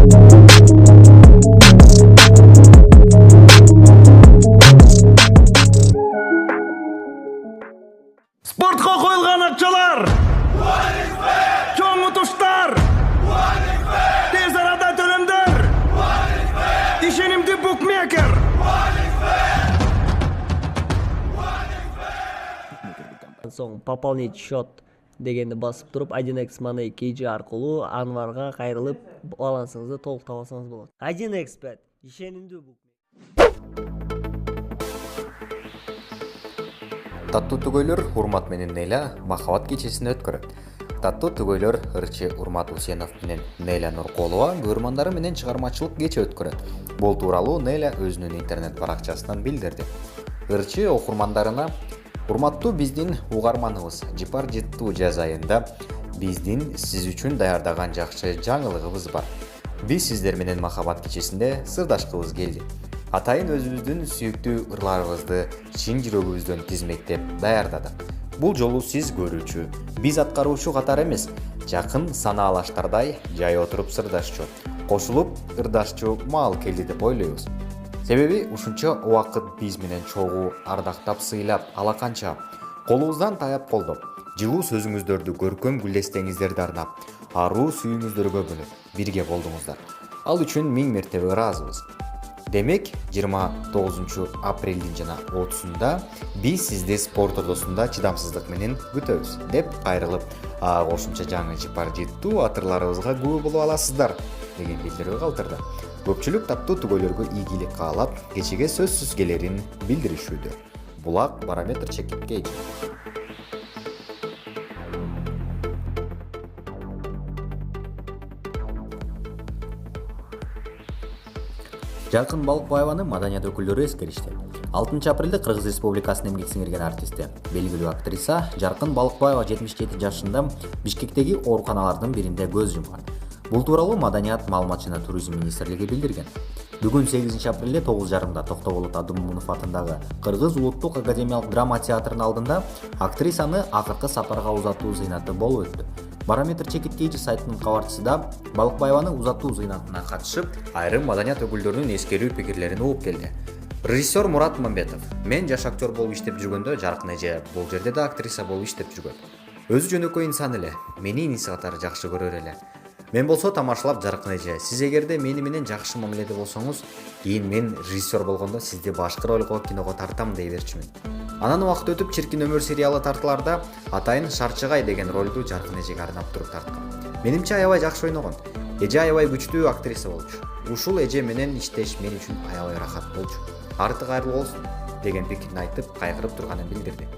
Спортқа қойылған ақшалар, чоң ұтыштар, тез арада төлемдер, ишенимді букмекер. Соң пополнить счет дегенді басып тұрып 1x Money KG арқылы Анварға қайрылып балансыңызды толық табасаңыз болады. 1xbet ишенимді букмекер. Таттуу түгөйлөр урмат менен Нейла махабат кечесин өткөрөт. Таттуу түгөйлөр ырчы Урмат Усенов менен Нейла Нуркулова көрмандары менен чыгармачылык кече өткөрөт. Бул тууралуу Нейла өзүнүн интернет баракчасынан билдирди. Ырчы окурмандарына: "Урматтуу биздин угарманыбыз, Жипар Життуу жаз айында биздин сиз үчүн даярдаган жакшы жаңылыгыбыз бар. Биз сиздер менен махабат кечесинде сырдашкыбыз келди. Атайын өзүбүздүн сүйүктүү ырларыбызды чын жүрөгүбүздөн тизмектеп даярдадык. Бул жолу сиз көрүүчү, биз аткаруучу катары эмес, жакын санаалаштардай жай отуруп сырдашчу, кошулуп ырдашчу маал келди деп ойлойбуз. Себеби ушунча убакыт биз менен чогуу ардактап сыйлап, алаканча колубуздан таяп колдоп, жылуу сөзүңүздөрдү көркөм гүлдестеңиздерди арнап, аруу сүйүүңүздөргө бөлөп бирге болдуңуздар. Ал үчүн миң мертебе ыраазыбыз. Демек, 29 апрелдин жана 30-сунда биз сизди спорт ордосунда чыдамсыздык менен күтөбүз" деп кайрылып, кошумча жаңы Жипар Життуу атырларыбызга күбө боло аласыздар деген билдирүү калтырды. Көпчүлүк таттуу түгөйлөргө ийгилик каалап, кечеге сөзсүз келерин билдиришүүдө. Булак барометр чекип кейжи. Жаркын Балыкбаеваны маданият өкүлдөрү эскеришти. 6 апрелде Кыргыз Республикасынын эмгек сиңирген артисти, белгилүү актриса Жаркын Балыкбаева 77 жашында Бишкектеги ооруканалардын биринде көз жумган. Бул тууралуу Маданият маалымат жана туризм министрлиги билдирген. Бүгүн 8 апрелде 9:30 Токтоболот Абдымомунов атындагы Кыргыз улуттук академиялык драма театрынын алдында актрисаны акыркы сапарга узатуу зыйнаты болуп өттү. Барометр чекит кейжи сайтынын кабарчысында Балыкбаеваны узатуу зыйнатына катышып, айрым маданият өкүлдөрүнүн эскерүү пикирлерин угуп келди. Режиссер Мурат Мамбетов: "Мен жаш актер болуп иштеп жүргөндө Жаркын эже бул жерде да актриса болуп иштеп жүргөн. Өзү жөнөкөй инсан эле, мени иниси катары жакшы көрөр эле. Мен болсо тамашалап Жаркын эже, сиз эгерде мени менен жакшы мамиледе болсоңуз, кийин мен режиссер болгондо сизди башкы ролго киного тартам дей берчүмүн. Анан убакыт өтүп Чиркин өмүр сериалы тартыларда атайын Шарчыгай деген ролду Жаркын эжеге арнап туруп тарткан. Менимче аябай жакшы ойногон. Эже аябай күчтүү актриса болчу. Ушул эже менен иштеш мен үчүн аябай рахат болчу. Арты кайрылуу болсун" деген пикирин айтып, кайгырып турганын билдирди.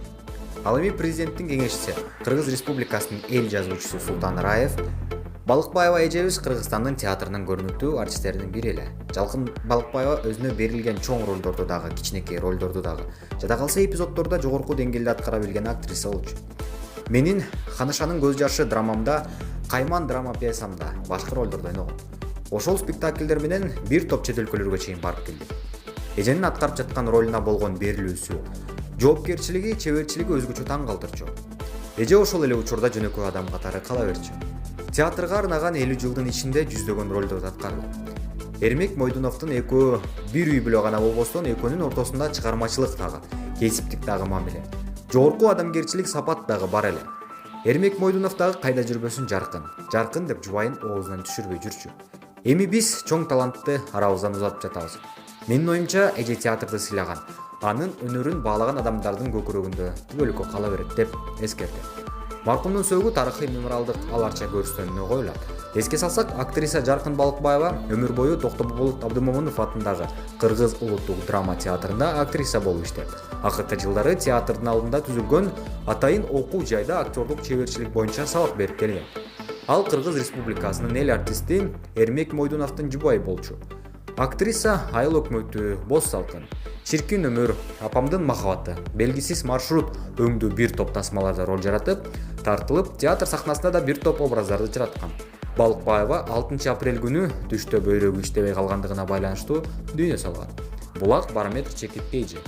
Ал эми президенттин кеңешчиси, Кыргыз Республикасынын эл жазуучусу Султан Раев: "Балыкбаева эжебиз Кыргызстандын театрынын көрүнүктүү артисттеринин бири эле. Жаркын Балыкбаева өзүнө берилген чоң ролдорду дагы, кичинекей ролдорду дагы, жада калса эпизоддордо жогорку деңгээлде аткара билген актриса болчу. Менин Ханышанын көз жашы драмамда, Кайман драма пьесамда башкы ролдорду ойногон. Ошол спектакльдер менен бир топ чет өлкөлөргө чейин барып келди. Эженин аткарып жаткан ролуна болгон берилүүсү, жоопкерчилиги, чеберчилиги өзгөчө таң калтырчу. Эже ошол эле учурда жөнөкөй адам катары кала берчү. Театрга арнаган 50 жылдын ичинде жүздөгөн ролдорду аткарды. Эрмек Мойдуновдун экөө бир үй бүлө гана болбостон, экөөнүн ортосунда чыгармачылык дагы, кесиптик дагы мамиле, жогорку адамгерчилик сапат дагы бар эле. Эрмек Мойдунов дагы кайда жүрбөсүн Жаркын деп жубайын оозунан түшүрбөй жүрчү. Эми биз чоң талантты арабыздан узатып жатабыз. Менин оюмча, эже театрды сыйлаган, анын өнөрүн баалаган адамдардын көкүрөгүндө түбөлүккө кала берет" деп эскерди. Маркумдун сөөгү тарыхый мемориалдык аларча көрүстөнүнө коюлат. Эске салсак, актриса Жаркын Балыкбаева өмүр бою Токтоболот Абдымомунов атындагы Кыргыз улуттук драма театрында актриса болуп иштеп, акыркы жылдары театрдын алдында түзүлгөн атайын окуу жайда актерлук чеберчилик боюнча сабак берип келген. Ал Кыргыз Республикасынын эл артисти Эрмек Мойдуновдун жубайы болчу. Актриса Айыл өкмөтү, Боз салкын, Чиркин өмүр, Апамдын махабаты, Белгисиз маршрут өңдүү бир топ тасмаларда роль жаратып, тартылып, театр сахнасында да бир топ образдарды жараткан. Балыкбаева 6 апрель күнү түштө бөйрөгү иштебей калгандыгына байланыштуу дүйнө салган. Булак барометр чекип кейжи.